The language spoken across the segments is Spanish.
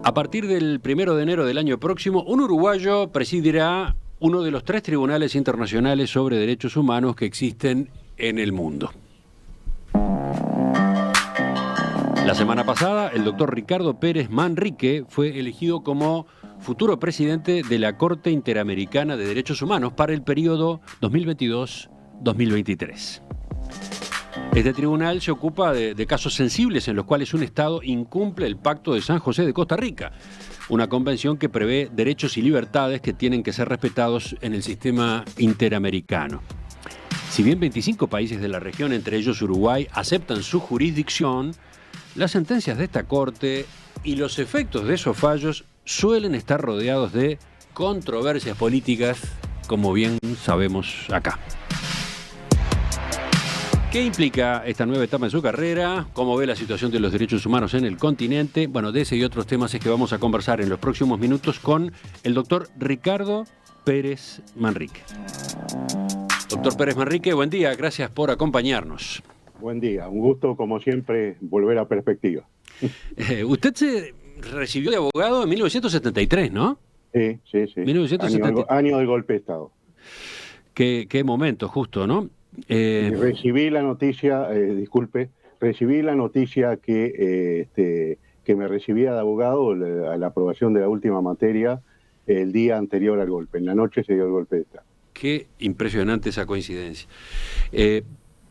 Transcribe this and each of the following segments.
A partir del 1 de enero del año próximo, un uruguayo presidirá uno de los 3 tribunales internacionales sobre derechos humanos que existen en el mundo. La semana pasada, el doctor Ricardo Pérez Manrique fue elegido como futuro presidente de la Corte Interamericana de Derechos Humanos para el periodo 2022-2023. Este tribunal se ocupa de casos sensibles en los cuales un Estado incumple el Pacto de San José de Costa Rica, una convención que prevé derechos y libertades que tienen que ser respetados en el sistema interamericano. Si bien 25 países de la región, entre ellos Uruguay, aceptan su jurisdicción, las sentencias de esta Corte y los efectos de esos fallos suelen estar rodeados de controversias políticas, como bien sabemos acá. ¿Qué implica esta nueva etapa en su carrera? ¿Cómo ve la situación de los derechos humanos en el continente? Bueno, de ese y otros temas es que vamos a conversar en los próximos minutos con el doctor Ricardo Pérez Manrique. Doctor Pérez Manrique, buen día, gracias por acompañarnos. Buen día, un gusto como siempre volver a Perspectiva. Usted se recibió de abogado en 1973, ¿no? Sí. 1973. Año del golpe de Estado. Qué momento, justo, ¿no? Recibí la noticia, recibí la noticia que me recibía de abogado a la aprobación de la última materia el día anterior al golpe. En la noche se dio el golpe de Estado. Qué impresionante esa coincidencia.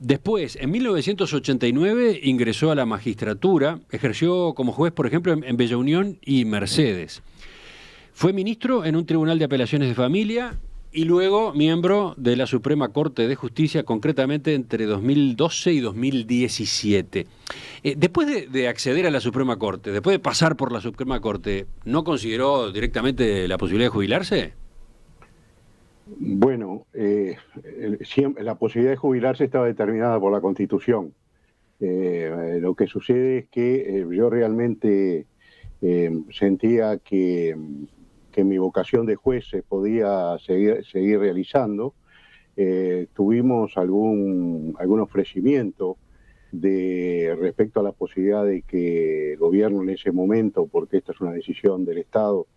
Después, en 1989, ingresó a la magistratura, ejerció como juez, por ejemplo, en Bella Unión y Mercedes. Fue ministro en un tribunal de apelaciones de familia y luego miembro de la Suprema Corte de Justicia, concretamente entre 2012 y 2017. Después de acceder a la Suprema Corte, después de pasar por la Suprema Corte, ¿no consideró directamente la posibilidad de jubilarse? Bueno, la posibilidad de jubilarse estaba determinada por la Constitución. Lo que sucede es que yo realmente sentía que mi vocación de juez se podía seguir realizando. Tuvimos algún ofrecimiento respecto a la posibilidad de que el gobierno en ese momento, porque esta es una decisión del Estado,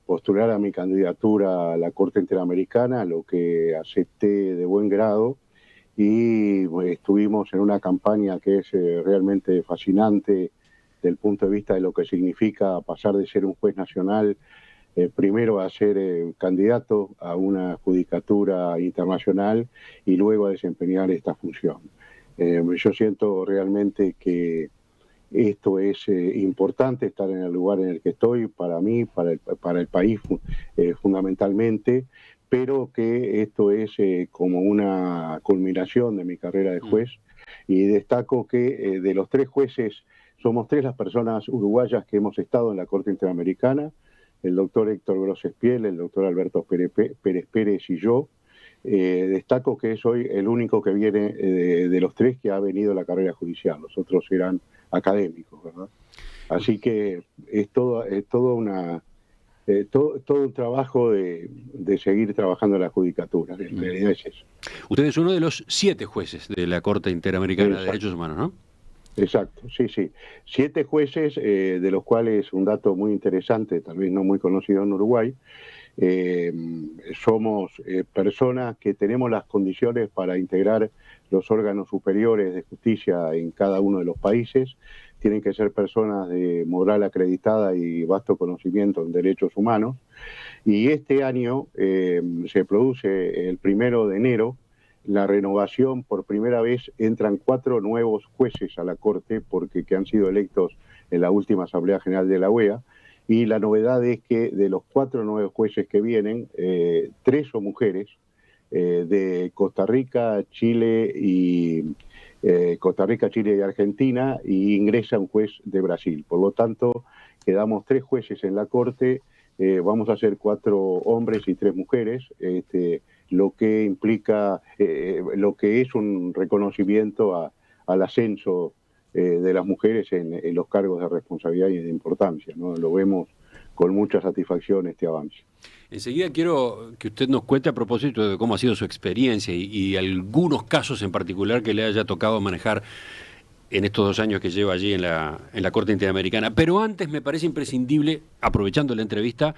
postulara mi candidatura a la Corte Interamericana, lo que acepté de buen grado, y estuvimos en una campaña que es realmente fascinante desde el punto de vista de lo que significa pasar de ser un juez nacional primero a ser candidato a una judicatura internacional y luego a desempeñar esta función. Yo siento realmente que esto es importante, estar en el lugar en el que estoy, para mí, para el país fundamentalmente, pero que esto es como una culminación de mi carrera de juez, y destaco que de los 3 jueces, somos 3 las personas uruguayas que hemos estado en la Corte Interamericana, el doctor Héctor Grossespiel, el doctor Alberto Pérez Pérez y yo. Destaco que soy el único que viene de los 3 que ha venido a la carrera judicial, los otros eran académicos, ¿verdad? Así que es todo un trabajo de seguir trabajando en la judicatura, en realidad es eso. Usted es uno de los 7 jueces de la Corte Interamericana de Derechos Humanos, ¿no? Exacto, sí. 7 jueces, de los cuales un dato muy interesante, tal vez no muy conocido en Uruguay, somos personas que tenemos las condiciones para integrar los órganos superiores de justicia en cada uno de los países. Tienen que ser personas de moral acreditada y vasto conocimiento en derechos humanos. Y este año se produce el 1 de enero la renovación. Por primera vez entran 4 nuevos jueces a la Corte que han sido electos en la última Asamblea General de la OEA. Y la novedad es que de los 4 nuevos jueces que vienen, 3 son mujeres, de Costa Rica, Chile y Argentina, y ingresa un juez de Brasil. Por lo tanto, quedamos 3 jueces en la Corte, vamos a ser 4 hombres y 3 mujeres, lo que implica, lo que es un reconocimiento al ascenso de las mujeres en los cargos de responsabilidad y de importancia, ¿no? Lo vemos con mucha satisfacción este avance. Enseguida quiero que usted nos cuente a propósito de cómo ha sido su experiencia y algunos casos en particular que le haya tocado manejar en estos 2 años que lleva allí en la Corte Interamericana. Pero antes me parece imprescindible, aprovechando la entrevista,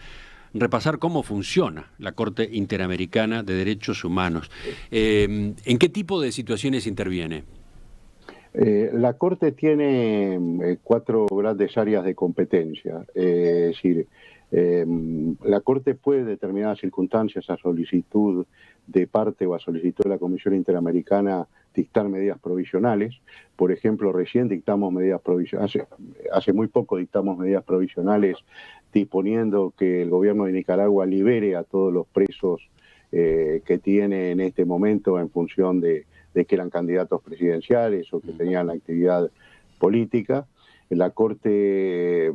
repasar cómo funciona la Corte Interamericana de Derechos Humanos. ¿En qué tipo de situaciones interviene? La Corte tiene 4 grandes áreas de competencia. Es decir, la Corte puede, en determinadas circunstancias, a solicitud de parte o a solicitud de la Comisión Interamericana, dictar medidas provisionales. Por ejemplo, recién dictamos medidas provisionales, hace muy poco dictamos medidas provisionales disponiendo que el gobierno de Nicaragua libere a todos los presos que tiene en este momento en función de que eran candidatos presidenciales o que tenían actividad política. La Corte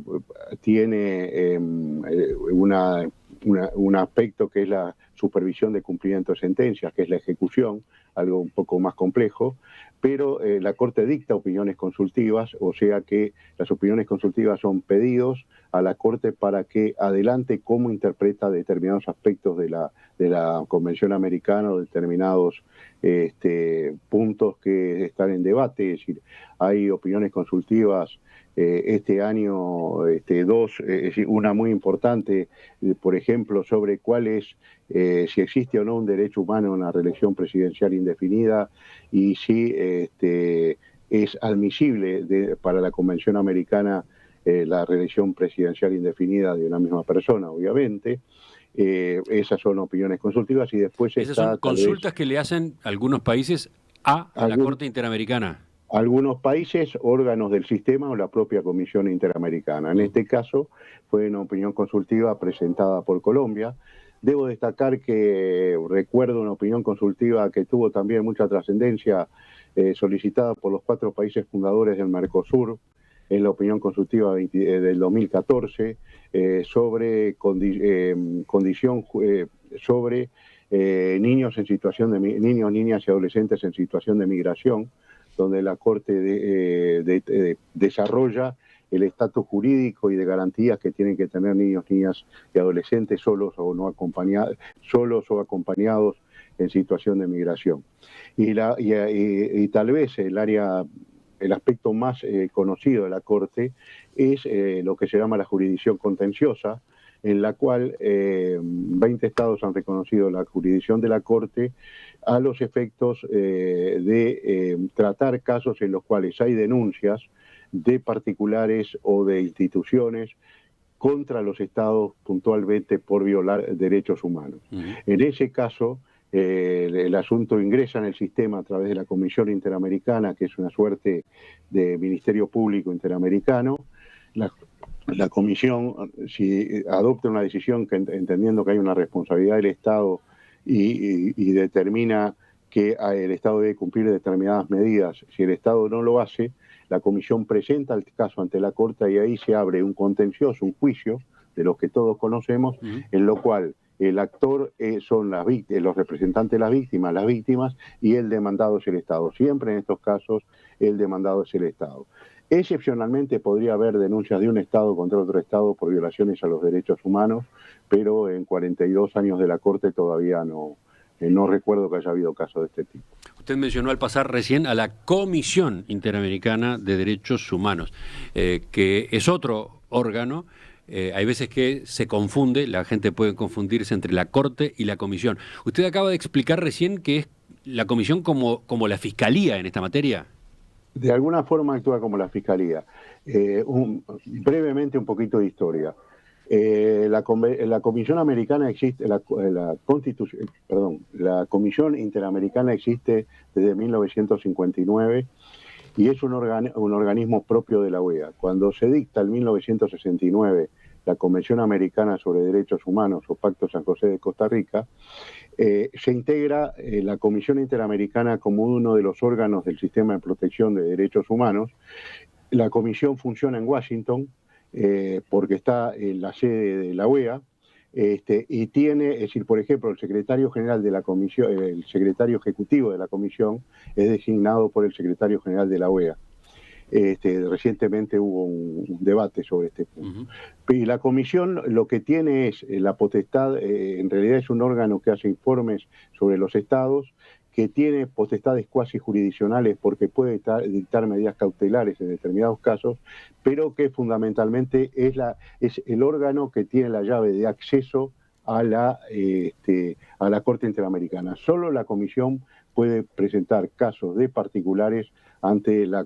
tiene un aspecto que es la supervisión de cumplimiento de sentencias, que es la ejecución, algo un poco más complejo, pero la Corte dicta opiniones consultivas, o sea que las opiniones consultivas son pedidos a la Corte para que adelante cómo interpreta determinados aspectos de la Convención Americana o determinados puntos que están en debate. Es decir, hay opiniones consultivas este año, una muy importante, por ejemplo, sobre cuál es, si existe o no un derecho humano a una reelección presidencial indefinida y si es admisible para la Convención Americana la reelección presidencial indefinida de una misma persona, obviamente. Esas son opiniones consultivas y después Esas son consultas que le hacen algunos países a la Corte Interamericana. Algunos países, órganos del sistema o la propia Comisión Interamericana. En este caso fue una opinión consultiva presentada por Colombia. Debo destacar que recuerdo una opinión consultiva que tuvo también mucha trascendencia, solicitada por los 4 países fundadores del Mercosur, en la opinión consultiva del 2014, sobre sobre niños, niñas y adolescentes en situación de migración, donde la Corte desarrolla el estatus jurídico y de garantías que tienen que tener niños, niñas y adolescentes solos o acompañados en situación de migración. Y tal vez el aspecto más conocido de la Corte es lo que se llama la jurisdicción contenciosa, en la cual 20 estados han reconocido la jurisdicción de la Corte a los efectos de tratar casos en los cuales hay denuncias de particulares o de instituciones contra los estados puntualmente por violar derechos humanos. En ese caso, el asunto ingresa en el sistema a través de la Comisión Interamericana, que es una suerte de Ministerio Público Interamericano. La Comisión, si adopta una decisión entendiendo que hay una responsabilidad del Estado y determina que el Estado debe cumplir determinadas medidas, si el Estado no lo hace, la Comisión presenta el caso ante la Corte y ahí se abre un contencioso, un juicio, de los que todos conocemos, en lo cual el actor son los representantes de las víctimas, y el demandado es el Estado. Siempre en estos casos el demandado es el Estado. Excepcionalmente podría haber denuncias de un Estado contra otro Estado por violaciones a los derechos humanos, pero en 42 años de la Corte todavía no recuerdo que haya habido casos de este tipo. Usted mencionó al pasar recién a la Comisión Interamericana de Derechos Humanos, que es otro órgano. Hay veces que se confunde, la gente puede confundirse entre la Corte y la Comisión. Usted acaba de explicar recién que es la Comisión como la Fiscalía en esta materia. De alguna forma actúa como la Fiscalía. Brevemente un poquito de historia. La Comisión Americana existe, la Comisión Interamericana existe desde 1959 y es un organismo propio de la OEA. Cuando se dicta en 1969 la Convención Americana sobre Derechos Humanos o Pacto San José de Costa Rica, se integra la Comisión Interamericana como uno de los órganos del sistema de protección de derechos humanos. La comisión funciona en Washington porque está en la sede de la OEA, y tiene, es decir, por ejemplo, el secretario general de la comisión, el secretario ejecutivo de la comisión es designado por el secretario general de la OEA. Recientemente hubo un debate sobre este punto. Y la comisión lo que tiene es la potestad, en realidad es un órgano que hace informes sobre los estados, que tiene potestades cuasi jurisdiccionales porque puede dictar medidas cautelares en determinados casos, pero que fundamentalmente es el órgano que tiene la llave de acceso a la Corte Interamericana. Solo la Comisión puede presentar casos de particulares ante la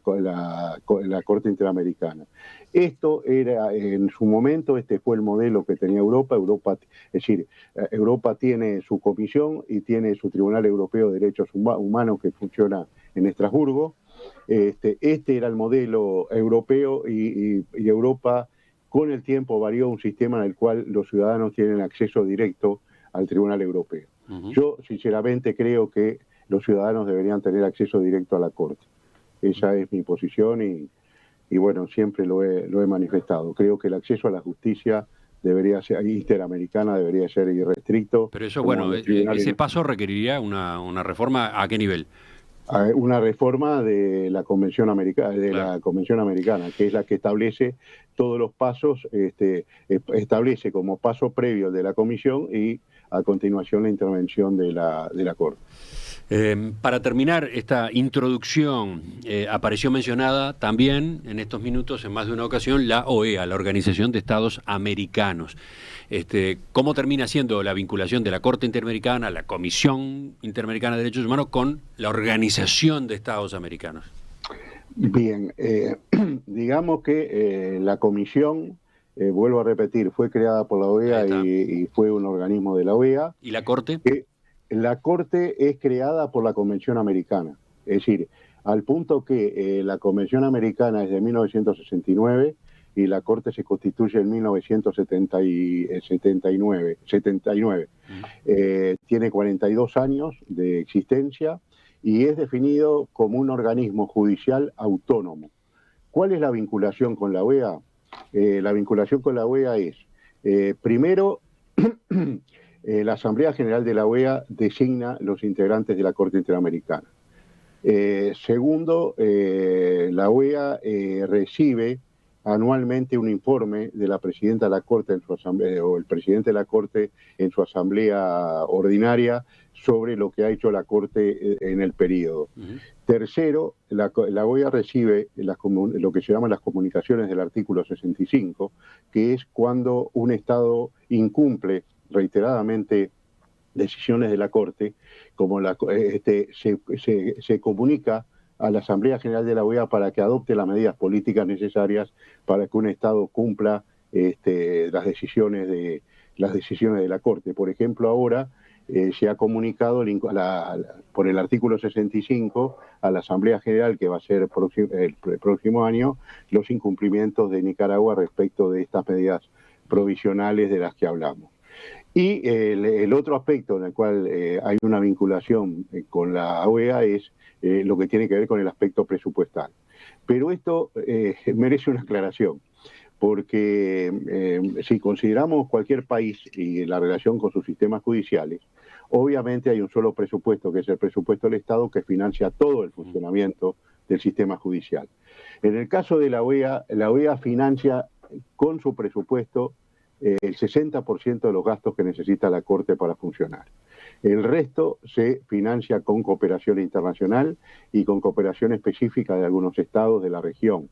Corte Interamericana. Esto era, en su momento, este fue el modelo que tenía Europa. Es decir, Europa tiene su comisión y tiene su Tribunal Europeo de Derechos Humanos que funciona en Estrasburgo. Este era el modelo europeo y Europa con el tiempo varió un sistema en el cual los ciudadanos tienen acceso directo al Tribunal Europeo. Yo, sinceramente, creo que los ciudadanos deberían tener acceso directo a la Corte. Esa es mi posición y bueno, siempre lo he manifestado. Creo que el acceso a la justicia debería ser interamericana, debería ser irrestricto. Pero eso, bueno, ese paso requeriría una reforma. ¿A qué nivel? Una reforma de la Convención Americana, la Convención Americana, que es la que establece todos los pasos, establece como paso previo de la Comisión y a continuación la intervención de la Corte. Para terminar esta introducción, apareció mencionada también en estos minutos, en más de una ocasión, la OEA, la Organización de Estados Americanos. ¿Cómo termina siendo la vinculación de la Corte Interamericana, la Comisión Interamericana de Derechos Humanos, con la Organización de Estados Americanos? Bien, digamos que la Comisión, vuelvo a repetir, fue creada por la OEA y fue un organismo de la OEA. ¿Y la Corte? La Corte es creada por la Convención Americana, es decir, al punto que la Convención Americana es de 1969 y la Corte se constituye en 1979. Tiene 42 años de existencia y es definido como un organismo judicial autónomo. ¿Cuál es la vinculación con la OEA? La vinculación con la OEA es, primero, la Asamblea General de la OEA designa los integrantes de la Corte Interamericana. Segundo, la OEA recibe anualmente un informe de la presidenta de la Corte en su asamblea, o el presidente de la Corte en su asamblea ordinaria sobre lo que ha hecho la Corte en el periodo. Tercero, la OEA recibe lo que se llaman las comunicaciones del artículo 65, que es cuando un Estado incumple reiteradamente decisiones de la Corte, como se comunica a la Asamblea General de la OEA para que adopte las medidas políticas necesarias para que un Estado cumpla las decisiones de la Corte. Por ejemplo, ahora se ha comunicado por el artículo 65 a la Asamblea General, que va a ser el próximo año, los incumplimientos de Nicaragua respecto de estas medidas provisionales de las que hablamos. Y el otro aspecto en el cual hay una vinculación con la OEA es lo que tiene que ver con el aspecto presupuestal. Pero esto merece una aclaración, porque si consideramos cualquier país y la relación con sus sistemas judiciales, obviamente hay un solo presupuesto, que es el presupuesto del Estado, que financia todo el funcionamiento del sistema judicial. En el caso de la OEA financia con su presupuesto el 60% de los gastos que necesita la Corte para funcionar. El resto se financia con cooperación internacional y con cooperación específica de algunos estados de la región.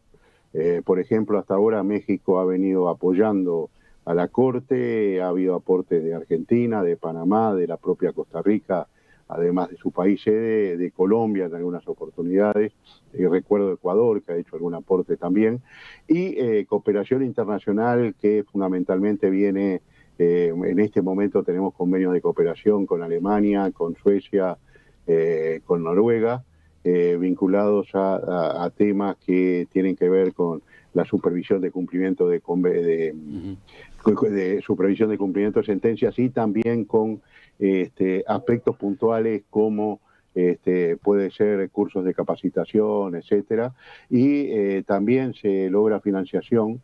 Por ejemplo, hasta ahora México ha venido apoyando a la Corte, ha habido aportes de Argentina, de Panamá, de la propia Costa Rica, además de su país sede, de Colombia en algunas oportunidades, recuerdo Ecuador, que ha hecho algún aporte también, y cooperación internacional que fundamentalmente viene, en este momento tenemos convenios de cooperación con Alemania, con Suecia, con Noruega, vinculados a temas que tienen que ver con la supervisión de cumplimiento de supervisión de cumplimiento de sentencias y también con aspectos puntuales como puede ser cursos de capacitación, etcétera, y también se logra financiación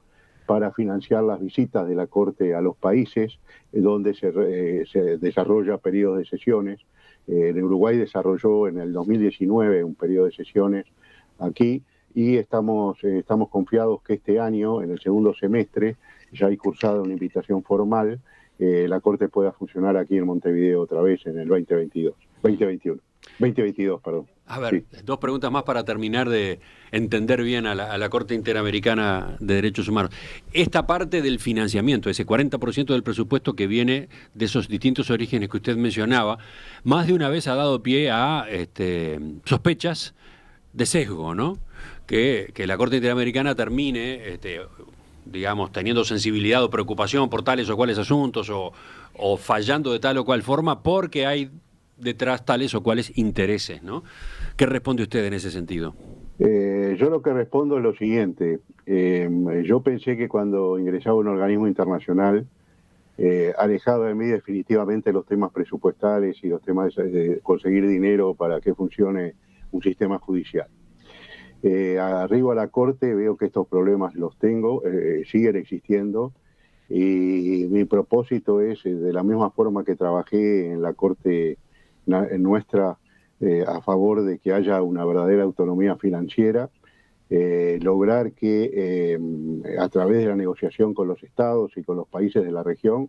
para financiar las visitas de la Corte a los países donde se desarrolla periodos de sesiones. En Uruguay desarrolló en el 2019 un periodo de sesiones aquí y estamos confiados que este año, en el segundo semestre, ya hay cursada una invitación formal, la Corte pueda funcionar aquí en Montevideo otra vez en el 2021. 2022, perdón. A ver, sí. Dos preguntas más para terminar de entender bien a la Corte Interamericana de Derechos Humanos. Esta parte del financiamiento, ese 40% del presupuesto que viene de esos distintos orígenes que usted mencionaba, más de una vez ha dado pie a sospechas de sesgo, ¿no? Que la Corte Interamericana termine, digamos, teniendo sensibilidad o preocupación por tales o cuales asuntos o fallando de tal o cual forma porque hay detrás tales o cuales intereses, ¿no? ¿Qué responde usted en ese sentido? Yo lo que respondo es lo siguiente. Yo pensé que cuando ingresaba a un organismo internacional, alejado de mí definitivamente los temas presupuestales y los temas de conseguir dinero para que funcione un sistema judicial. Arriba a la Corte veo que estos problemas los tengo, siguen existiendo, y mi propósito es, de la misma forma que trabajé en la Corte nuestra, a favor de que haya una verdadera autonomía financiera, lograr que a través de la negociación con los estados y con los países de la región,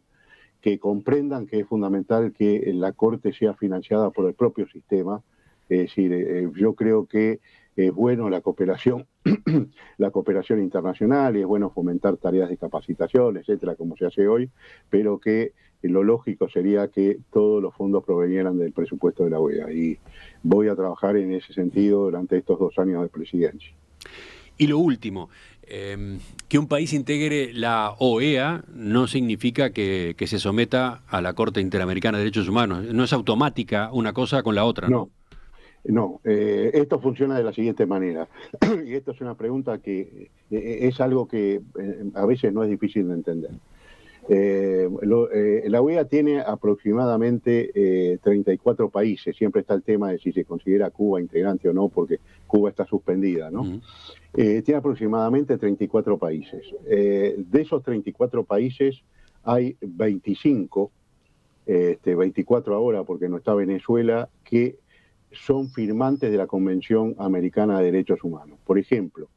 que comprendan que es fundamental que la Corte sea financiada por el propio sistema. Es decir, yo creo que es bueno la cooperación internacional, y es bueno fomentar tareas de capacitación, etcétera, como se hace hoy, pero que lo lógico sería que todos los fondos provenieran del presupuesto de la OEA, y voy a trabajar en ese sentido durante estos 2 años de presidencia. Y lo último, que un país integre la OEA no significa que se someta a la Corte Interamericana de Derechos Humanos. No es automática una cosa con la otra, ¿no? No, esto funciona de la siguiente manera, y esto es una pregunta que es algo que a veces no es difícil de entender. La OEA tiene aproximadamente 34 países, siempre está el tema de si se considera Cuba integrante o no, porque Cuba está suspendida, ¿no? Tiene aproximadamente 34 países. De esos 34 países hay 25, 24 ahora porque no está Venezuela, que son firmantes de la Convención Americana de Derechos Humanos. Por ejemplo,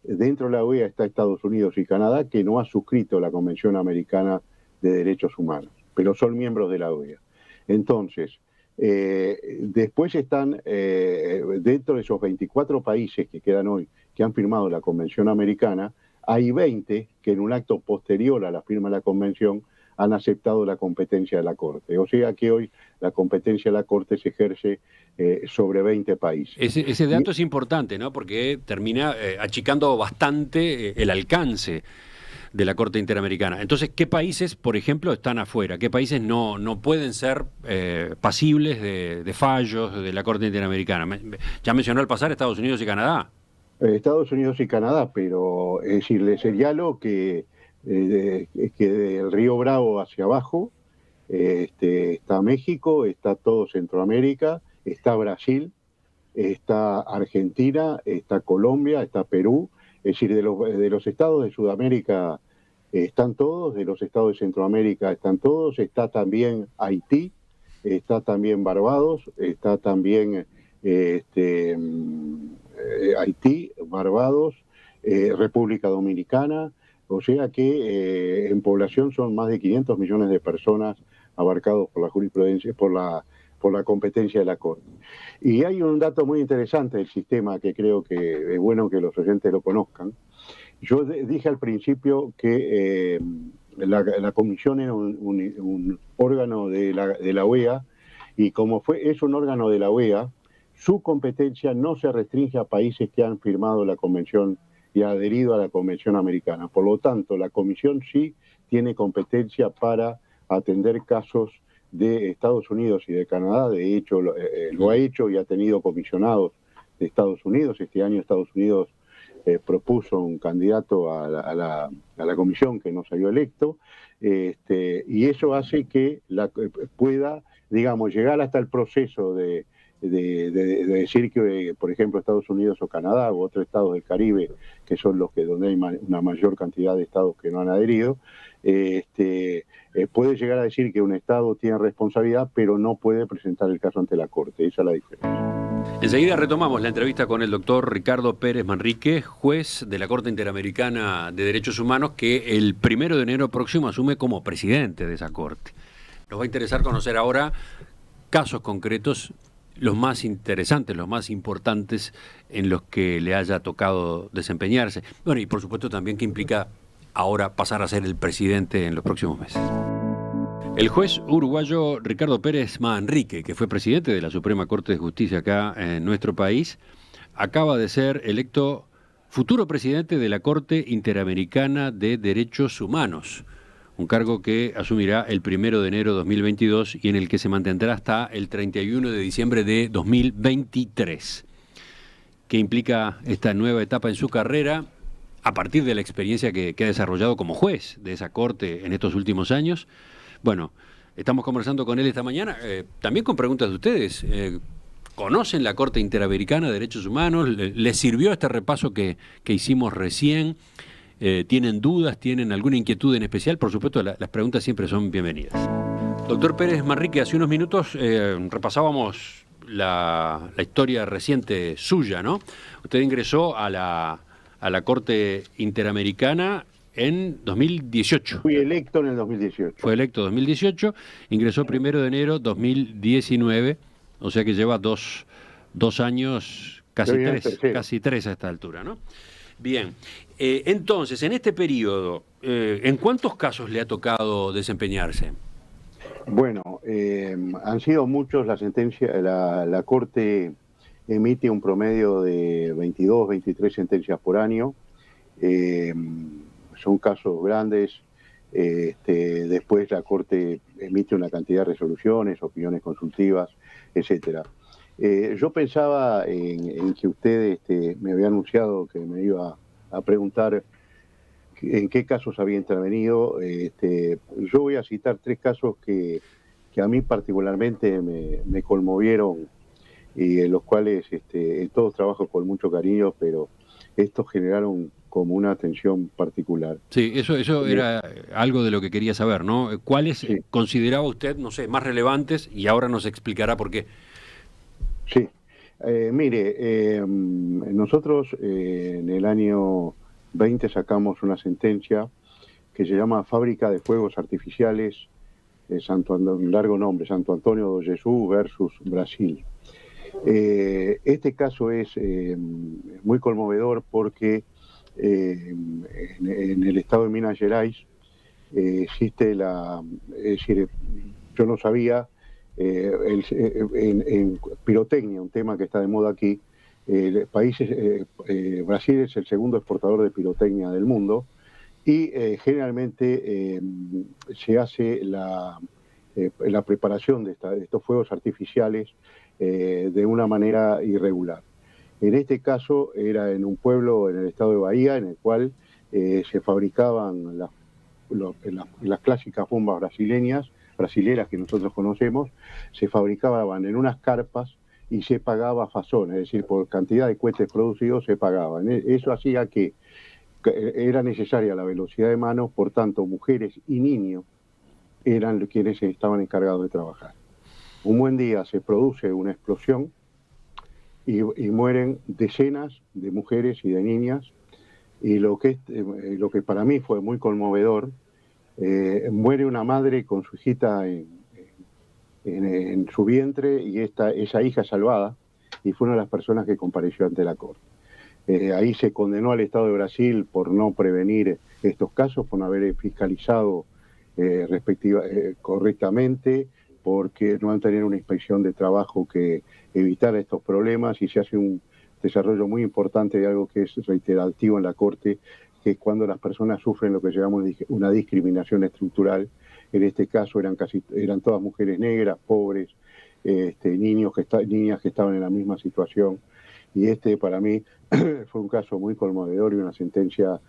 dentro de la OEA está Estados Unidos y Canadá, que no ha suscrito la Convención Americana de Derechos Humanos, pero son miembros de la OEA. Entonces, después están, dentro de esos 24 países que quedan hoy, que han firmado la Convención Americana, hay 20 que en un acto posterior a la firma de la Convención han aceptado la competencia de la Corte. O sea que hoy la competencia de la Corte se ejerce sobre 20 países. Ese dato es importante, ¿no? Porque termina achicando bastante el alcance de la Corte Interamericana. Entonces, ¿qué países, por ejemplo, están afuera? ¿Qué países no pueden ser pasibles de fallos de la Corte Interamericana? Ya mencionó al pasar Estados Unidos y Canadá. Estados Unidos y Canadá, pero es decir, le señalo que del Río Bravo hacia abajo está México, está todo Centroamérica, está Brasil, está Argentina, está Colombia, está Perú. Es decir, de los estados de Sudamérica están todos, de los estados de Centroamérica están todos, está también Haití, está también Barbados, está también Haití, Barbados, República Dominicana. O sea que en población son más de 500 millones de personas abarcados por la jurisprudencia, por la competencia de la Corte. Y hay un dato muy interesante del sistema que creo que es bueno que los oyentes lo conozcan. Yo dije al principio que la comisión era un órgano de la OEA, y como es un órgano de la OEA, su competencia no se restringe a países que han firmado la convención y adherido a la Convención Americana. Por lo tanto, la Comisión sí tiene competencia para atender casos de Estados Unidos y de Canadá. De hecho, lo ha hecho y ha tenido comisionados de Estados Unidos. Este año Estados Unidos propuso un candidato a la comisión que no salió electo, y eso hace que pueda, digamos, llegar hasta el proceso de decir que, por ejemplo, Estados Unidos o Canadá u otros estados del Caribe, que son los que donde hay una mayor cantidad de estados que no han adherido, puede llegar a decir que un estado tiene responsabilidad, pero no puede presentar el caso ante la Corte. Esa es la diferencia. Enseguida retomamos la entrevista con el doctor Ricardo Pérez Manrique, juez de la Corte Interamericana de Derechos Humanos, que el 1 de enero próximo asume como presidente de esa Corte. Nos va a interesar conocer ahora casos concretos los más interesantes, los más importantes en los que le haya tocado desempeñarse. Bueno, y por supuesto también que implica ahora pasar a ser el presidente en los próximos meses. El juez uruguayo Ricardo Pérez Manrique, que fue presidente de la Suprema Corte de Justicia acá en nuestro país, acaba de ser electo futuro presidente de la Corte Interamericana de Derechos Humanos, un cargo que asumirá el 1 de enero de 2022 y en el que se mantendrá hasta el 31 de diciembre de 2023. ¿Qué implica esta nueva etapa en su carrera a partir de la experiencia que ha desarrollado como juez de esa Corte en estos últimos años? Bueno, estamos conversando con él esta mañana, también con preguntas de ustedes. ¿Conocen la Corte Interamericana de Derechos Humanos? ¿Les sirvió este repaso que hicimos recién? ¿Tienen dudas? ¿Tienen alguna inquietud en especial? Por supuesto, las preguntas siempre son bienvenidas. Doctor Pérez Manrique, hace unos minutos repasábamos la historia reciente suya, ¿no? Usted ingresó a la Corte Interamericana en 2018. Fui electo en el 2018. Fue electo en 2018, ingresó 1 de enero 2019, o sea que lleva dos años, casi tres a esta altura, ¿no? Bien, entonces, en este periodo, ¿en cuántos casos le ha tocado desempeñarse? Bueno, han sido muchos. La Corte emite un promedio de 22, 23 sentencias por año. Son casos grandes. Después la Corte emite una cantidad de resoluciones, opiniones consultivas, etcétera. Yo pensaba en que usted me había anunciado que me iba a preguntar en qué casos había intervenido. Yo voy a citar 3 casos que a mí particularmente me conmovieron y en los cuales todos trabajo con mucho cariño, pero estos generaron como una atención particular. Sí, eso era algo de lo que quería saber, ¿no? ¿Cuáles consideraba usted, no sé, más relevantes? Y ahora nos explicará por qué. Sí, mire, nosotros en el año 20 sacamos una sentencia que se llama Fábrica de Fuegos Artificiales, un largo nombre, Santo Antonio do Jesús versus Brasil. Este caso es muy conmovedor porque en el estado de Minas Gerais existe es decir, yo no sabía, en pirotecnia, un tema que está de moda aquí, Brasil es el segundo exportador de pirotecnia del mundo y generalmente se hace la preparación de estos fuegos artificiales de una manera irregular. En este caso era en un pueblo en el estado de Bahía, en el cual se fabricaban las clásicas bombas brasileras que nosotros conocemos, se fabricaban en unas carpas y se pagaba a fazón, es decir, por cantidad de cohetes producidos se pagaban. Eso hacía que era necesaria la velocidad de mano, por tanto mujeres y niños eran quienes estaban encargados de trabajar. Un buen día se produce una explosión y mueren decenas de mujeres y de niñas, y lo que para mí fue muy conmovedor, muere una madre con su hijita en su vientre y esa hija salvada, y fue una de las personas que compareció ante la Corte. Ahí se condenó al Estado de Brasil por no prevenir estos casos, por no haber fiscalizado correctamente, porque no han tenido una inspección de trabajo que evitara estos problemas, y se hace un desarrollo muy importante de algo que es reiterativo en la Corte, que es cuando las personas sufren lo que llamamos una discriminación estructural. En este caso eran todas mujeres negras, pobres, niñas que estaban en la misma situación, y para mí fue un caso muy conmovedor y una sentencia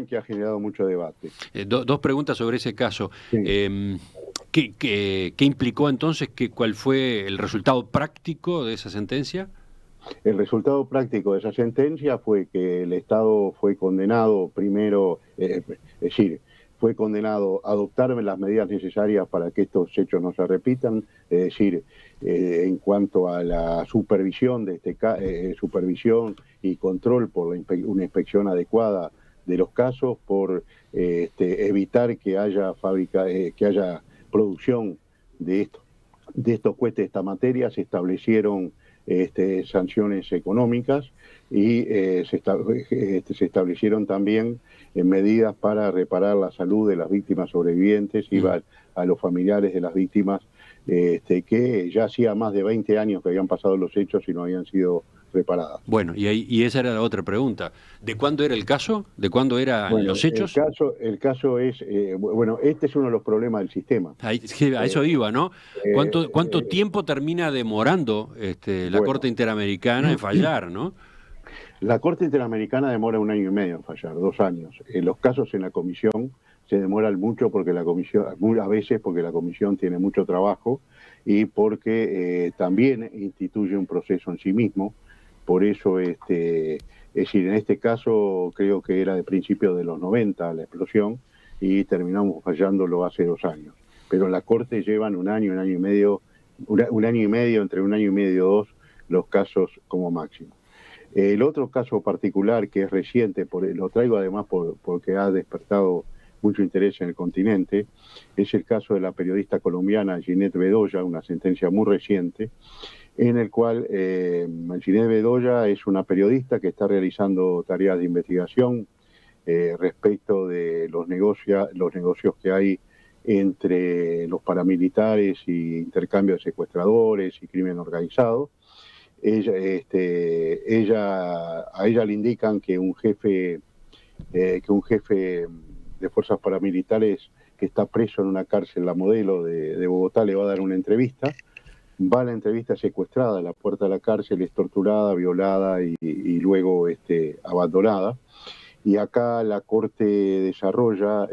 que ha generado mucho debate. Dos preguntas sobre ese caso. Sí. ¿Qué implicó entonces? ¿Cuál fue el resultado práctico de esa sentencia? El resultado práctico de esa sentencia fue que el Estado fue condenado primero, fue condenado a adoptar las medidas necesarias para que estos hechos no se repitan, es decir, en cuanto a la supervisión supervisión y control por una inspección adecuada de los casos, por evitar que haya producción de estos de estos jueces de esta materia se establecieron sanciones económicas y se establecieron también medidas para reparar la salud de las víctimas sobrevivientes y a los familiares de las víctimas que ya hacía más de 20 años que habían pasado los hechos y no habían sido reparadas. Bueno, y esa era la otra pregunta. ¿De cuándo era el caso? ¿De cuándo eran los hechos? El caso es, bueno, este es uno de los problemas del sistema. A eso iba, ¿no? ¿Cuánto tiempo termina demorando la Corte Interamericana en fallar, no? La Corte Interamericana demora 1 año y medio en fallar, 2 años. Los casos en la comisión se demoran mucho porque la comisión, a veces porque la comisión tiene mucho trabajo y porque también instituye un proceso en sí mismo. Por eso, es decir, en este caso creo que era de principios de los 90 la explosión y terminamos fallándolo hace 2 años. Pero en la Corte llevan 1 año, 1 año y medio, 1 año y medio, entre 1 año y medio y 2, los casos como máximo. El otro caso particular que es reciente, lo traigo además porque ha despertado mucho interés en el continente, es el caso de la periodista colombiana Ginette Bedoya, una sentencia muy reciente, en el cual Ginette Bedoya es una periodista que está realizando tareas de investigación respecto de los negocios que hay entre los paramilitares y intercambio de secuestradores y crimen organizado. A ella le indican que un jefe de fuerzas paramilitares que está preso en una cárcel, La Modelo de Bogotá, le va a dar una entrevista. Va a la entrevista secuestrada a la puerta de la cárcel, es torturada, violada y luego abandonada. Y acá la Corte desarrolla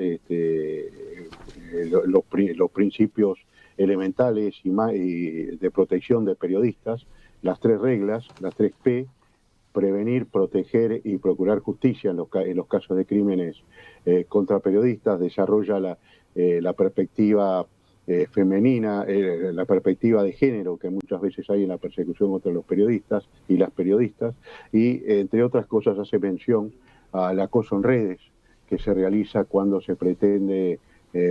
los principios elementales y de protección de periodistas, las 3 reglas, las 3 P: prevenir, proteger y procurar justicia en los casos de crímenes contra periodistas. Desarrolla la perspectiva femenina, la perspectiva de género que muchas veces hay en la persecución contra los periodistas y las periodistas, y entre otras cosas hace mención al acoso en redes que se realiza cuando se pretende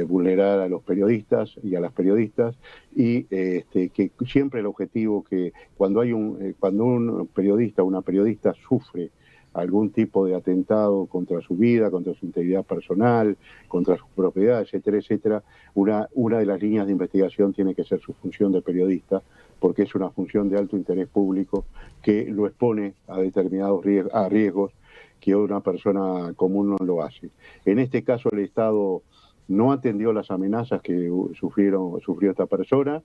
vulnerar a los periodistas y a las periodistas, y que siempre el objetivo que cuando un periodista o una periodista sufre algún tipo de atentado contra su vida, contra su integridad personal, contra su propiedad, etcétera, etcétera, una de las líneas de investigación tiene que ser su función de periodista, porque es una función de alto interés público que lo expone a determinados riesgos que una persona común no lo hace. En este caso el Estado no atendió las amenazas que sufrió esta persona.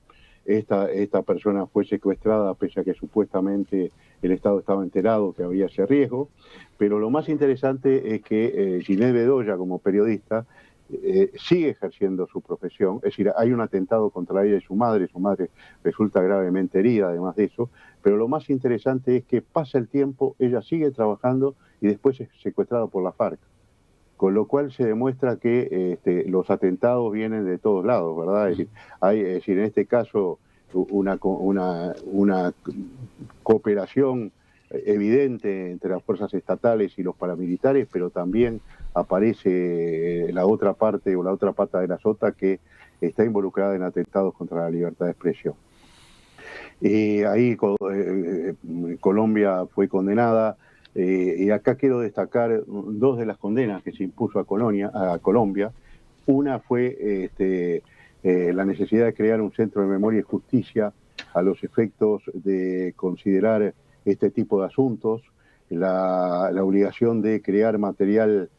Esta persona fue secuestrada pese a que supuestamente el Estado estaba enterado que había ese riesgo. Pero lo más interesante es que Ginette Bedoya, como periodista, sigue ejerciendo su profesión. Es decir, hay un atentado contra ella y su madre resulta gravemente herida, además de eso. Pero lo más interesante es que pasa el tiempo, ella sigue trabajando y después es secuestrada por la FARC. Con lo cual se demuestra que los atentados vienen de todos lados, ¿verdad? Es decir, en este caso una cooperación evidente entre las fuerzas estatales y los paramilitares, pero también aparece la otra parte o la otra pata de la sota que está involucrada en atentados contra la libertad de expresión. Y ahí Colombia fue condenada. Y acá quiero destacar 2 de las condenas que se impuso a Colombia. Una fue la necesidad de crear un centro de memoria y justicia a los efectos de considerar este tipo de asuntos, la obligación de crear material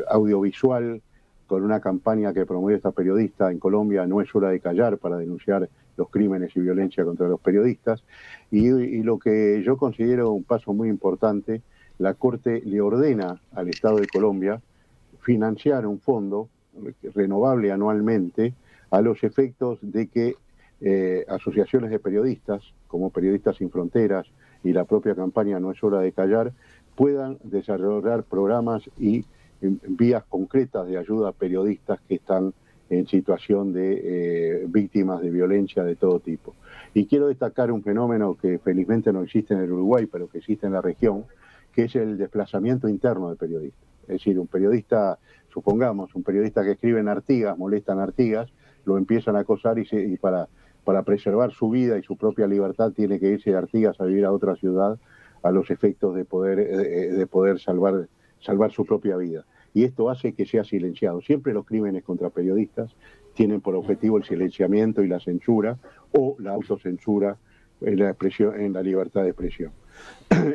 audiovisual con una campaña que promueve esta periodista en Colombia, No es hora de callar, para denunciar los crímenes y violencia contra los periodistas. Y lo que yo considero un paso muy importante, la Corte le ordena al Estado de Colombia financiar un fondo renovable anualmente a los efectos de que asociaciones de periodistas, como Periodistas Sin Fronteras y la propia campaña No es hora de callar, puedan desarrollar programas y vías concretas de ayuda a periodistas que están en situación de víctimas de violencia de todo tipo. Y quiero destacar un fenómeno que felizmente no existe en el Uruguay, pero que existe en la región, que es el desplazamiento interno de periodistas. Es decir, un periodista, supongamos, un periodista que escribe en Artigas, molesta en Artigas, lo empiezan a acosar y para para preservar su vida y su propia libertad, tiene que irse de Artigas a vivir a otra ciudad a los efectos de poder salvar su propia vida. Y esto hace que sea silenciado. Siempre los crímenes contra periodistas tienen por objetivo el silenciamiento y la censura o la autocensura en la libertad de expresión.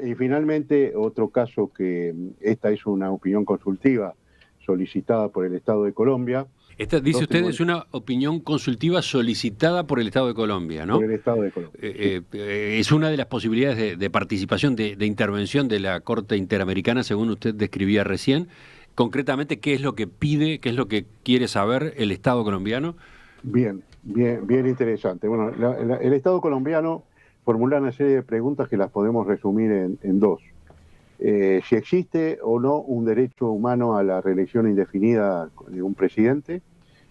Y finalmente, otro caso que esta es una opinión consultiva solicitada por el Estado de Colombia. Dice usted, es una opinión consultiva solicitada por el Estado de Colombia, ¿no? Por el Estado de Colombia. Es una de las posibilidades de participación, de intervención de la Corte Interamericana, según usted describía recién. Concretamente, ¿qué es lo que pide, qué es lo que quiere saber el Estado colombiano? Bien interesante. Bueno, el Estado colombiano formula una serie de preguntas que las podemos resumir en dos. Si existe o no un derecho humano a la reelección indefinida de un presidente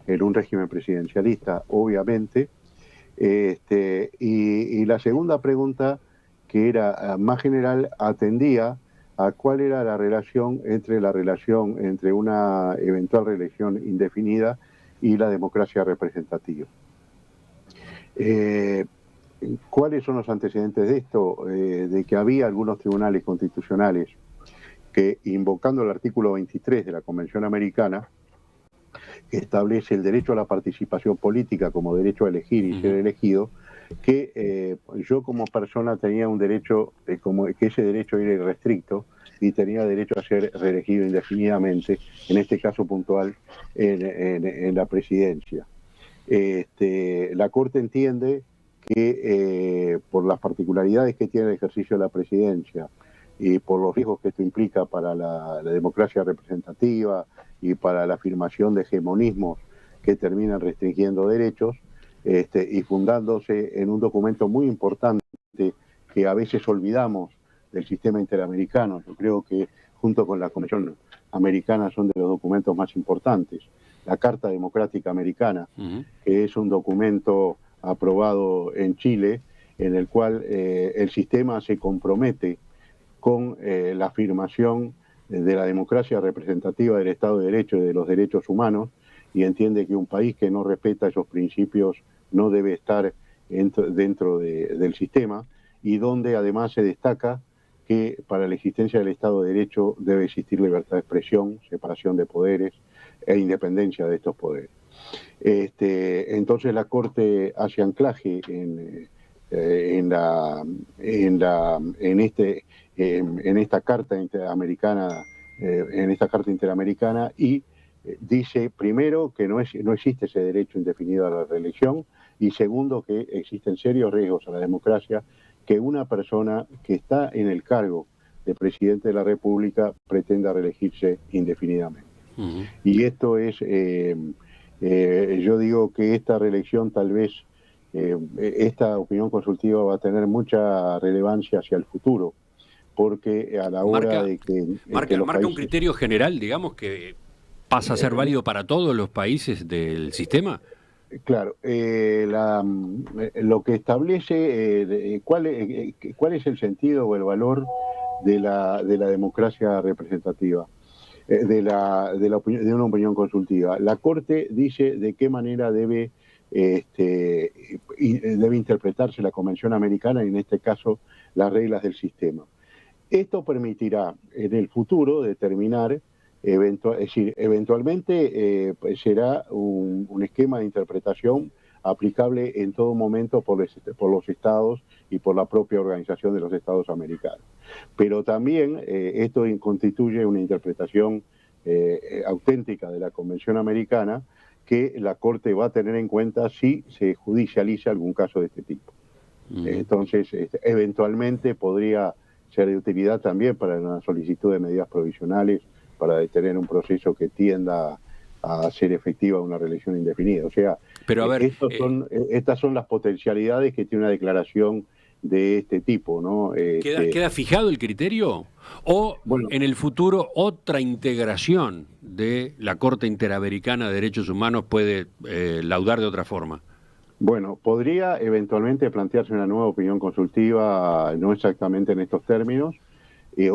en un régimen presidencialista, obviamente. Y la segunda pregunta, que era más general, atendía a cuál era la relación entre una eventual reelección indefinida y la democracia representativa. ¿Cuáles son los antecedentes de esto? De que había algunos tribunales constitucionales que, invocando el artículo 23 de la Convención Americana, que establece el derecho a la participación política como derecho a elegir y ser elegido, que yo como persona tenía un derecho, que ese derecho era irrestricto y tenía derecho a ser reelegido indefinidamente, en este caso puntual, en la presidencia. La Corte entiende que por las particularidades que tiene el ejercicio de la presidencia y por los riesgos que esto implica para la democracia representativa y para la afirmación de hegemonismos que terminan restringiendo derechos, y fundándose en un documento muy importante que a veces olvidamos del sistema interamericano. Yo creo que junto con la Convención Americana son de los documentos más importantes. La Carta Democrática Americana, que es un documento aprobado en Chile, en el cual el sistema se compromete con la afirmación de la democracia representativa del Estado de Derecho y de los derechos humanos, y entiende que un país que no respeta esos principios no debe estar dentro del sistema, y donde además se destaca que para la existencia del Estado de Derecho debe existir libertad de expresión, separación de poderes e independencia de estos poderes. Entonces la Corte hace anclaje en esta Carta Interamericana, y dice primero que no existe ese derecho indefinido a la reelección, y segundo que existen serios riesgos a la democracia que una persona que está en el cargo de presidente de la República pretenda reelegirse indefinidamente. Y esto es, yo digo que esta reelección tal vez, esta opinión consultiva va a tener mucha relevancia hacia el futuro, porque a la hora de que... Marca un criterio general, digamos, que pasa a ser válido para todos los países del sistema. Claro, lo que establece cuál es el sentido o el valor de la democracia representativa, de una opinión consultiva. La Corte dice de qué manera debe interpretarse la Convención Americana y en este caso las reglas del sistema. Esto permitirá en el futuro determinar, eventualmente será un esquema de interpretación aplicable en todo momento por los estados y por la propia Organización de los Estados Americanos. Pero también esto constituye una interpretación auténtica de la Convención Americana que la Corte va a tener en cuenta si se judicializa algún caso de este tipo. Entonces, eventualmente podría ser de utilidad también para una solicitud de medidas provisionales para detener un proceso que tienda a hacer efectiva una reelección indefinida. O sea, pero a ver, estas son las potencialidades que tiene una declaración de este tipo, ¿no? ¿Queda fijado el criterio? ¿O bueno, en el futuro otra integración de la Corte Interamericana de Derechos Humanos puede laudar de otra forma? Bueno, podría eventualmente plantearse una nueva opinión consultiva, no exactamente en estos términos,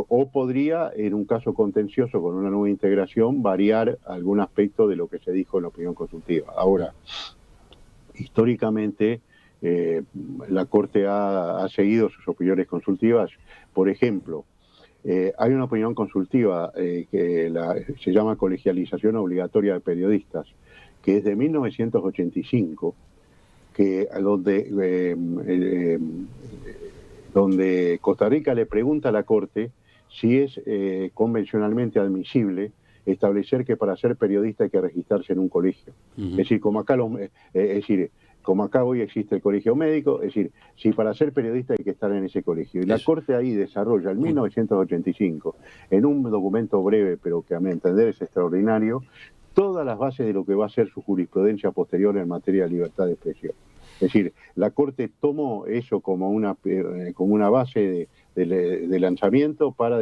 o podría, en un caso contencioso con una nueva integración, variar algún aspecto de lo que se dijo en la opinión consultiva. Ahora, históricamente, la Corte ha seguido sus opiniones consultivas. Por ejemplo, hay una opinión consultiva que se llama colegialización obligatoria de periodistas, que es de 1985, donde Costa Rica le pregunta a la Corte si es convencionalmente admisible establecer que para ser periodista hay que registrarse en un colegio. Es decir, como acá hoy existe el colegio médico, es decir, si para ser periodista hay que estar en ese colegio. Y la Corte ahí desarrolla en 1985, en un documento breve, pero que a mi entender es extraordinario, todas las bases de lo que va a ser su jurisprudencia posterior en materia de libertad de expresión. Es decir, la Corte tomó eso como una base de lanzamiento para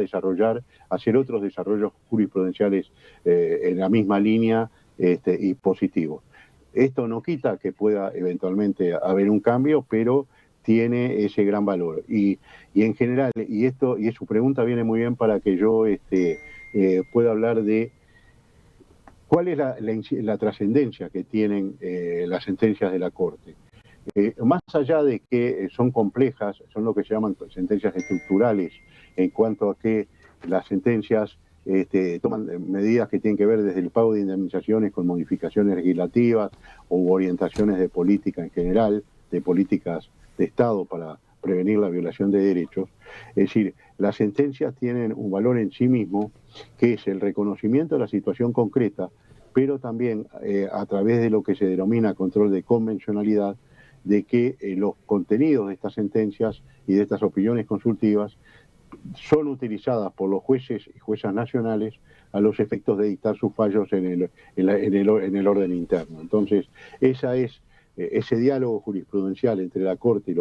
hacer otros desarrollos jurisprudenciales en la misma línea y positivos. Esto no quita que pueda eventualmente haber un cambio, pero tiene ese gran valor. Y en general, y su pregunta viene muy bien para que yo pueda hablar de cuál es la trascendencia que tienen las sentencias de la Corte. Más allá de que son complejas, son lo que se llaman sentencias estructurales, en cuanto a que las sentencias toman medidas que tienen que ver desde el pago de indemnizaciones con modificaciones legislativas o orientaciones de política en general, de políticas de Estado para prevenir la violación de derechos. Es decir, las sentencias tienen un valor en sí mismo, que es el reconocimiento de la situación concreta, pero también a través de lo que se denomina control de convencionalidad, de que los contenidos de estas sentencias y de estas opiniones consultivas son utilizadas por los jueces y juezas nacionales a los efectos de dictar sus fallos en el orden interno. Entonces, ese diálogo jurisprudencial entre la Corte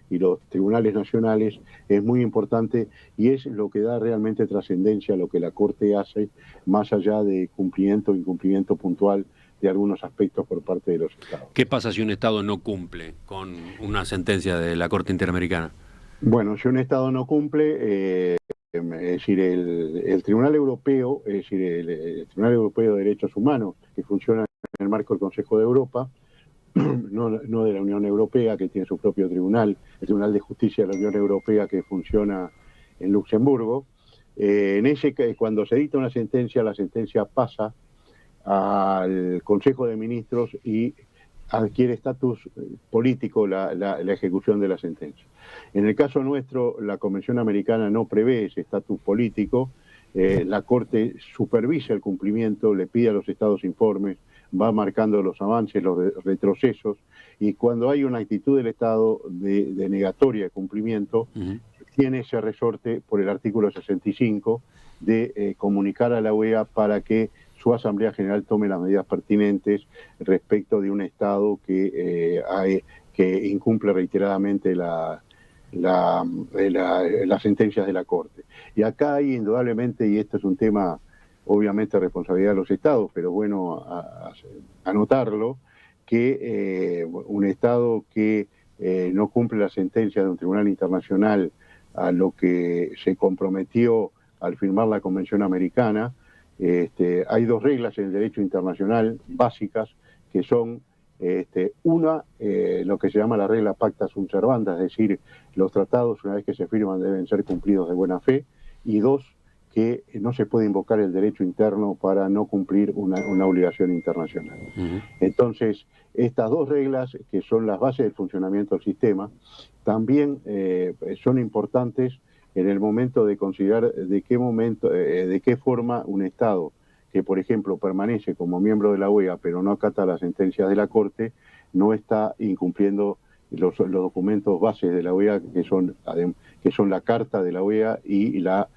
y los tribunales nacionales es muy importante y es lo que da realmente trascendencia a lo que la Corte hace, más allá de cumplimiento o incumplimiento puntual de algunos aspectos por parte de los Estados. ¿Qué pasa si un Estado no cumple con una sentencia de la Corte Interamericana? Bueno, si un Estado no cumple, es decir, el Tribunal Europeo, es decir, el Tribunal Europeo de Derechos Humanos, que funciona en el marco del Consejo de Europa, no de la Unión Europea, que tiene su propio tribunal, el Tribunal de Justicia de la Unión Europea, que funciona en Luxemburgo. Cuando se dicta una sentencia, la sentencia pasa al Consejo de Ministros y adquiere estatus político la ejecución de la sentencia. En el caso nuestro, la Convención Americana no prevé ese estatus político. La Corte supervisa el cumplimiento, le pide a los Estados informes, va marcando los avances, los retrocesos, y cuando hay una actitud del Estado de negatoria de cumplimiento, tiene ese resorte por el artículo 65 de comunicar a la OEA para que su Asamblea General tome las medidas pertinentes respecto de un Estado que incumple reiteradamente las sentencias de la Corte. Y acá hay indudablemente, y esto es un tema obviamente de responsabilidad de los Estados, pero bueno anotarlo, que un Estado que no cumple la sentencia de un tribunal internacional a lo que se comprometió al firmar la Convención Americana, hay dos reglas en el derecho internacional básicas, que son lo que se llama la regla pacta sunt servanda, es decir, los tratados una vez que se firman deben ser cumplidos de buena fe, y dos, que no se puede invocar el derecho interno para no cumplir una obligación internacional. Entonces, estas dos reglas, que son las bases del funcionamiento del sistema, también son importantes en el momento de considerar de qué forma un Estado que, por ejemplo, permanece como miembro de la OEA pero no acata las sentencias de la Corte, no está incumpliendo los documentos bases de la OEA, que son la Carta de la OEA y la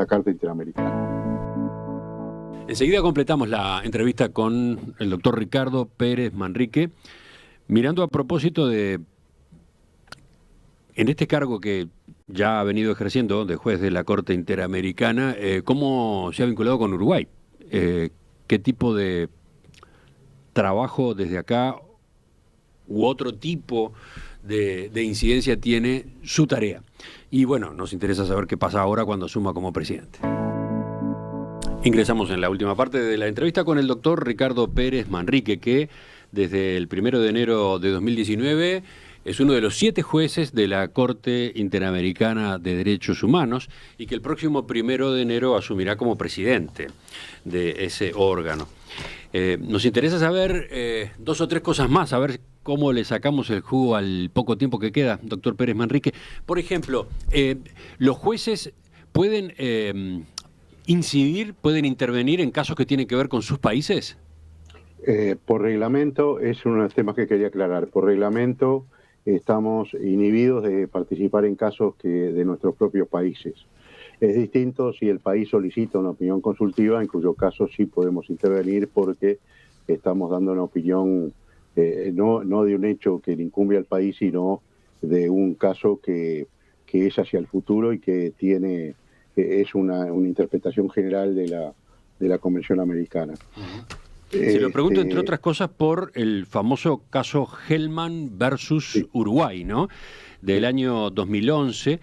Carta Interamericana. Enseguida completamos la entrevista con el doctor Ricardo Pérez Manrique, mirando a propósito de, en este cargo que ya ha venido ejerciendo de juez de la Corte Interamericana, ¿cómo se ha vinculado con Uruguay? ¿Qué tipo de trabajo desde acá u otro tipo de incidencia tiene su tarea? Y bueno, nos interesa saber qué pasa ahora cuando asuma como presidente. Ingresamos en la última parte de la entrevista con el doctor Ricardo Pérez Manrique, que desde el 1 de enero de 2019, es uno de los 7 jueces de la Corte Interamericana de Derechos Humanos y que el próximo 1 de enero asumirá como presidente de ese órgano. Nos interesa saber 2 o 3 cosas más, a ver cómo le sacamos el jugo al poco tiempo que queda, doctor Pérez Manrique. Por ejemplo, los jueces pueden incidir, pueden intervenir en casos que tienen que ver con sus países. Por reglamento, es uno de los temas que quería aclarar. Por reglamento estamos inhibidos de participar en casos de nuestros propios países. Es distinto si el país solicita una opinión consultiva, en cuyo caso sí podemos intervenir porque estamos dando una opinión no de un hecho que le incumbe al país, sino de un caso que es hacia el futuro y que es una interpretación general de la Convención Americana. Se lo pregunto, entre otras cosas, por el famoso caso Hellman versus Sí. Uruguay, ¿no? Del año 2011.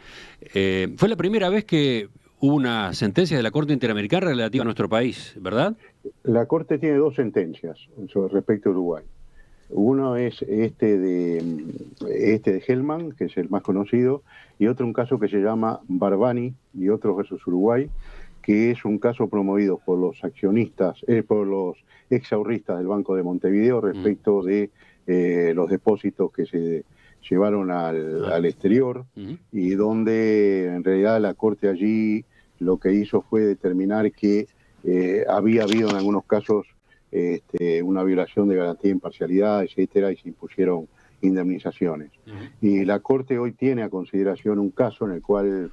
Fue la primera vez que hubo una sentencia de la Corte Interamericana relativa a nuestro país, ¿verdad? La Corte tiene 2 sentencias respecto a Uruguay. Uno es este de Hellman, que es el más conocido, y otro un caso que se llama Barbani y otros versus Uruguay, que es un caso promovido por los accionistas, por los exahorristas del Banco de Montevideo respecto de los depósitos que se llevaron al exterior, y donde en realidad la Corte allí lo que hizo fue determinar que había habido en algunos casos una violación de garantía de imparcialidad, etcétera, y se impusieron indemnizaciones. Y la Corte hoy tiene a consideración un caso en el cual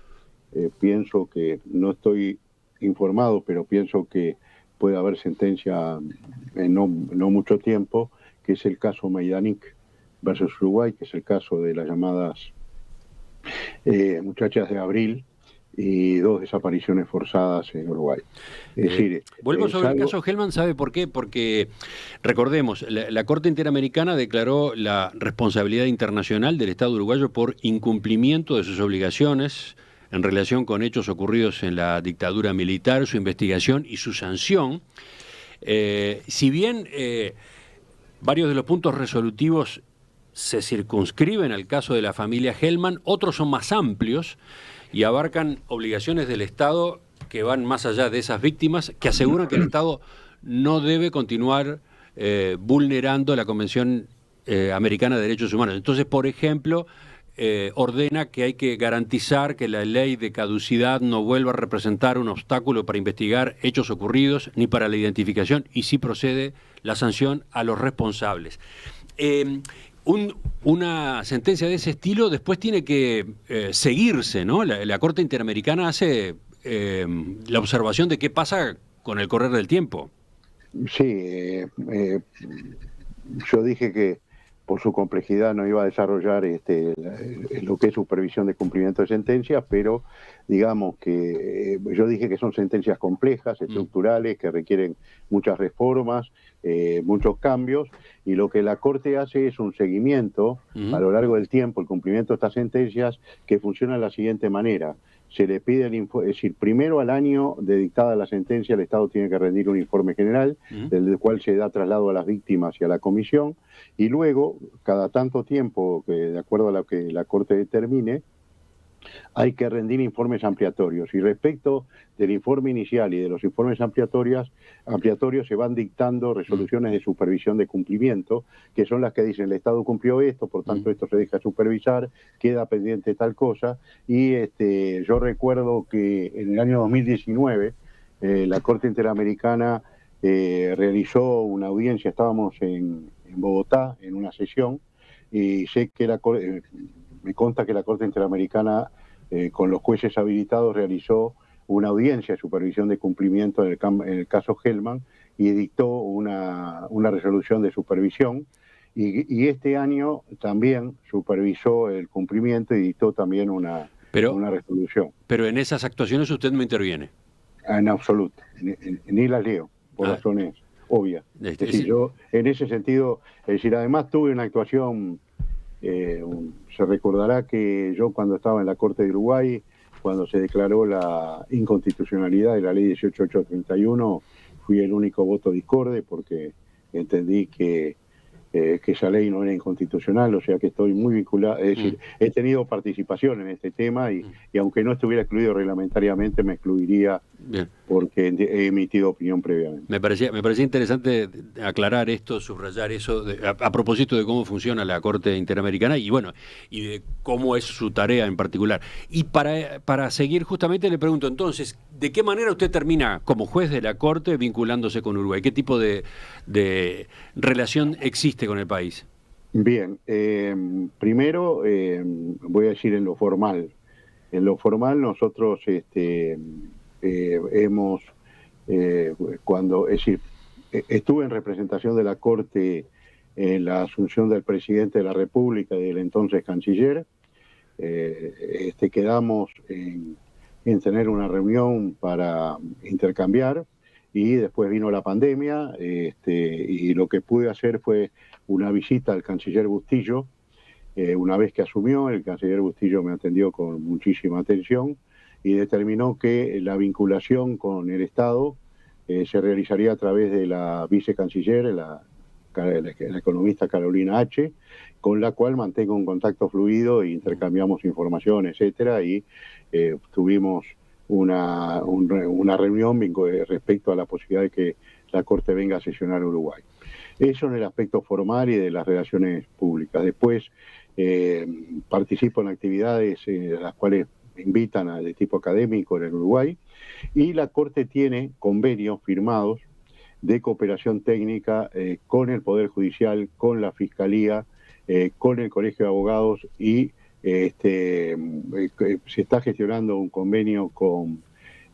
pienso que, no estoy informado, pero pienso que puede haber sentencia en no mucho tiempo, que es el caso Maidanik versus Uruguay, que es el caso de las llamadas muchachas de Abril y 2 desapariciones forzadas en Uruguay. Es decir, vuelvo sobre el caso Hellman, ¿sabe por qué? Porque, recordemos, la Corte Interamericana declaró la responsabilidad internacional del Estado uruguayo por incumplimiento de sus obligaciones en relación con hechos ocurridos en la dictadura militar, su investigación y su sanción. Si bien varios de los puntos resolutivos se circunscriben al caso de la familia Hellman, otros son más amplios y abarcan obligaciones del Estado que van más allá de esas víctimas, que aseguran que el Estado no debe continuar vulnerando la Convención Americana de Derechos Humanos. Entonces, por ejemplo, ordena que hay que garantizar que la ley de caducidad no vuelva a representar un obstáculo para investigar hechos ocurridos ni para la identificación, y sí procede la sanción a los responsables. Una sentencia de ese estilo después tiene que seguirse, ¿no? La Corte Interamericana hace la observación de qué pasa con el correr del tiempo. Sí, yo dije que por su complejidad no iba a desarrollar lo que es supervisión de cumplimiento de sentencias, pero digamos que yo dije que son sentencias complejas, estructurales, que requieren muchas reformas, muchos cambios, y lo que la Corte hace es un seguimiento a lo largo del tiempo, el cumplimiento de estas sentencias, que funciona de la siguiente manera. Se le pide es decir, primero al año de dictada la sentencia, el Estado tiene que rendir un informe general, del cual se da traslado a las víctimas y a la comisión, y luego, cada tanto tiempo, de acuerdo a lo que la Corte determine, hay que rendir informes ampliatorios. Y respecto del informe inicial y de los informes ampliatorios se van dictando resoluciones de supervisión de cumplimiento, que son las que dicen el Estado cumplió esto, por tanto esto se deja supervisar, queda pendiente tal cosa. Y yo recuerdo que en el año 2019 la Corte Interamericana realizó una audiencia, estábamos en Bogotá en una sesión, y sé que me consta que la Corte Interamericana con los jueces habilitados realizó una audiencia de supervisión de cumplimiento en el caso Hellman y dictó una resolución de supervisión, y este año también supervisó el cumplimiento y dictó también una resolución. Pero en esas actuaciones usted no interviene. En absoluto, ni las leo, por razones obvias. Es decir, yo en ese sentido, es decir, además tuve una actuación. Se recordará que yo, cuando estaba en la Corte de Uruguay, cuando se declaró la inconstitucionalidad de la ley 18831, fui el único voto discorde, porque entendí que que esa ley no era inconstitucional, o sea que estoy muy vinculado, es decir, he tenido participación en este tema y aunque no estuviera excluido reglamentariamente, me excluiría. Bien. Porque he emitido opinión previamente. Me parecía interesante aclarar esto, subrayar eso, a propósito de cómo funciona la Corte Interamericana y bueno, y de cómo es su tarea en particular. Y para seguir justamente le pregunto entonces, ¿de qué manera usted termina como juez de la Corte vinculándose con Uruguay? ¿Qué tipo de relación existe con el país? Bien, primero voy a decir en lo formal. En lo formal nosotros hemos, es decir, estuve en representación de la Corte en la asunción del presidente de la República y del entonces canciller. Quedamos en tener una reunión para intercambiar y después vino la pandemia y lo que pude hacer fue una visita al canciller Bustillo. Una vez que asumió, el canciller Bustillo me atendió con muchísima atención y determinó que la vinculación con el Estado se realizaría a través de la vicecanciller, la economista Carolina H., con la cual mantengo un contacto fluido e intercambiamos información, etcétera, y tuvimos una reunión respecto a la posibilidad de que la Corte venga a sesionar a Uruguay. Eso en el aspecto formal y de las relaciones públicas. Después participo en actividades en las cuales me invitan de tipo académico en el Uruguay y la Corte tiene convenios firmados de cooperación técnica con el Poder Judicial, con la Fiscalía, con el Colegio de Abogados y se está gestionando un convenio con,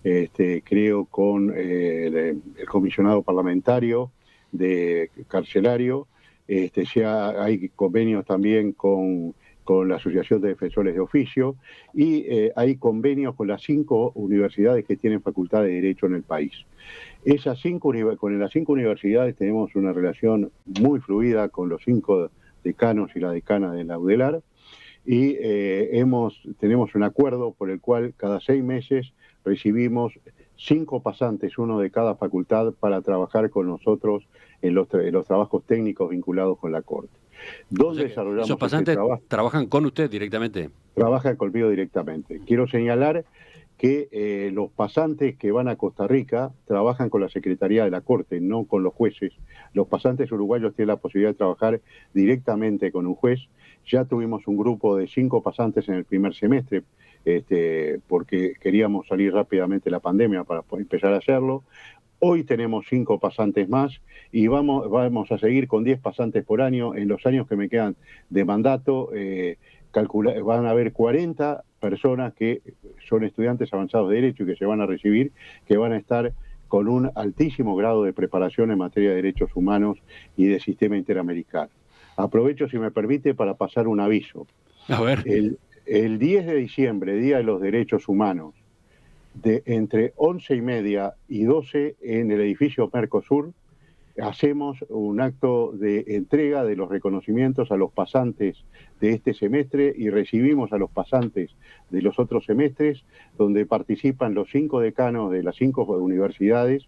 creo, con el comisionado parlamentario de carcelario. Hay convenios también con la Asociación de Defensores de Oficio y hay convenios con las 5 universidades que tienen facultad de Derecho en el país. Con las 5 universidades tenemos una relación muy fluida con los 5 decanos y la decana de la UDELAR y tenemos un acuerdo por el cual cada 6 meses recibimos 5 pasantes, uno de cada facultad, para trabajar con nosotros en los trabajos técnicos vinculados con la Corte. ¿Dónde desarrollamos esos pasantes trabajan con usted directamente? Trabajan conmigo directamente. Quiero señalar que los pasantes que van a Costa Rica trabajan con la Secretaría de la Corte, no con los jueces. Los pasantes uruguayos tienen la posibilidad de trabajar directamente con un juez. Ya tuvimos un grupo de 5 pasantes en el primer semestre, porque queríamos salir rápidamente de la pandemia para empezar a hacerlo. Hoy tenemos 5 pasantes más y vamos a seguir con 10 pasantes por año. En los años que me quedan de mandato, van a haber 40 personas que son estudiantes avanzados de Derecho y que se van a recibir, que van a estar con un altísimo grado de preparación en materia de derechos humanos y de sistema interamericano. Aprovecho, si me permite, para pasar un aviso. A ver. El 10 de diciembre, Día de los Derechos Humanos, entre 11:30 y 12 en el edificio Mercosur, hacemos un acto de entrega de los reconocimientos a los pasantes de este semestre y recibimos a los pasantes de los otros semestres, donde participan los 5 decanos de las 5 universidades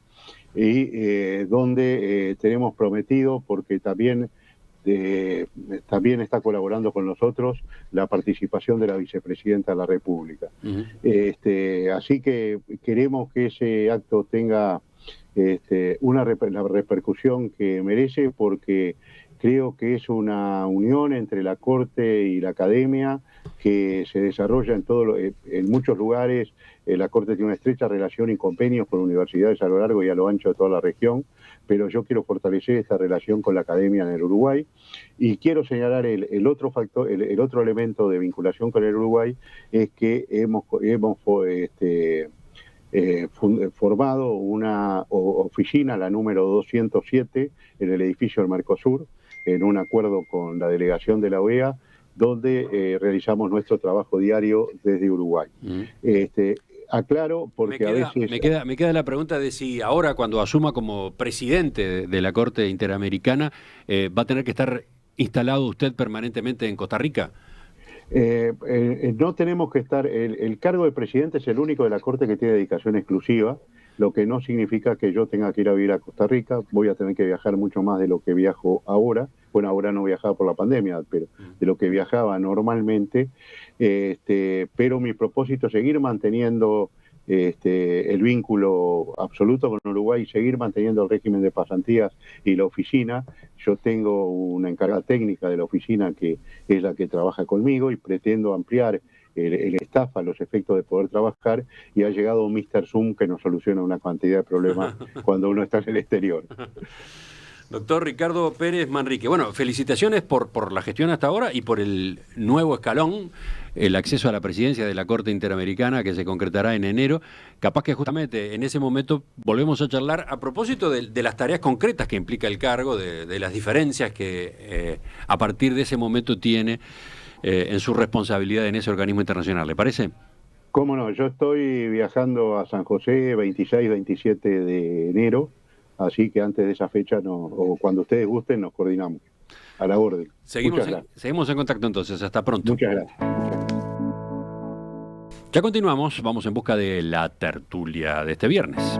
y donde tenemos prometido, porque también está colaborando con nosotros, la participación de la vicepresidenta de la República. Así que queremos que ese acto tenga la repercusión que merece, porque creo que es una unión entre la Corte y la academia que se desarrolla en muchos lugares. La Corte tiene una estrecha relación y convenios con universidades a lo largo y a lo ancho de toda la región, pero yo quiero fortalecer esta relación con la academia en el Uruguay y quiero señalar el otro factor, el otro elemento de vinculación con el Uruguay es que hemos formado una oficina, la número 207, en el edificio del Mercosur, en un acuerdo con la delegación de la OEA, donde realizamos nuestro trabajo diario desde Uruguay. Aclaro, porque a veces... Me queda la pregunta de si ahora, cuando asuma como presidente de la Corte Interamericana, va a tener que estar instalado usted permanentemente en Costa Rica. No tenemos que estar... El cargo de presidente es el único de la Corte que tiene dedicación exclusiva, lo que no significa que yo tenga que ir a vivir a Costa Rica. Voy a tener que viajar mucho más de lo que viajo ahora. bueno, ahora no viajaba por la pandemia, pero de lo que viajaba normalmente, pero mi propósito es seguir manteniendo el vínculo absoluto con Uruguay y seguir manteniendo el régimen de pasantías y la oficina. Yo tengo una encargada técnica de la oficina que es la que trabaja conmigo y pretendo ampliar el staff a los efectos de poder trabajar, y ha llegado un Mr. Zoom que nos soluciona una cantidad de problemas cuando uno está en el exterior. Doctor Ricardo Pérez Manrique, bueno, felicitaciones por la gestión hasta ahora y por el nuevo escalón, el acceso a la presidencia de la Corte Interamericana que se concretará en enero. Capaz que justamente en ese momento volvemos a charlar a propósito de las tareas concretas que implica el cargo, de las diferencias que a partir de ese momento tiene en su responsabilidad en ese organismo internacional. ¿Le parece? Cómo no, yo estoy viajando a San José 26, 27 de enero, así que antes de esa fecha, o cuando ustedes gusten, nos coordinamos. A la orden. Seguimos en contacto entonces, hasta pronto. Muchas gracias. Ya continuamos, vamos en busca de la tertulia de este viernes.